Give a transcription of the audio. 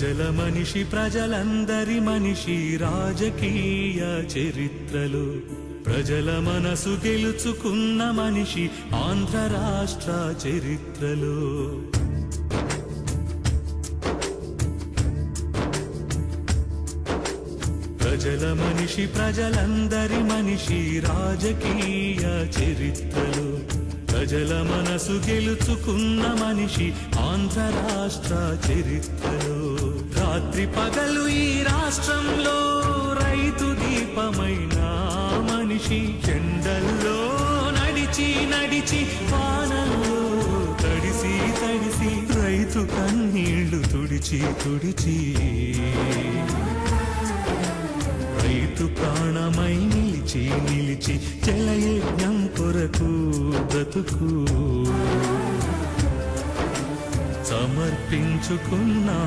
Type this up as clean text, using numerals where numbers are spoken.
ప్రజల మనిషి ప్రజలందరి మనిషి రాజకీయ చరిత్రలో ప్రజల మనసు గెలుచుకున్న మనిషి ఆంధ్ర రాష్ట్ర చరిత్రలో. ప్రజల మనిషి ప్రజలందరి మనిషి రాజకీయ చరిత్రలో ప్రజల మనసు గెలుచుకున్న మనిషి ఆంధ్ర రాష్ట్ర చరిత్రలో. రాత్రి పగలు ఈ రాష్ట్రంలో రైతు దీపమైన మనిషి ఎండల్లో నడిచి నడిచి వానల్లో తడిసి తడిసి రైతు కన్నీళ్లు తుడిచి తుడిచి రైతు ప్రాణమై నిలిచి నిలిచి జలయజ్ఞం కొరకు బ్రతుకు సమర్పించుకున్నా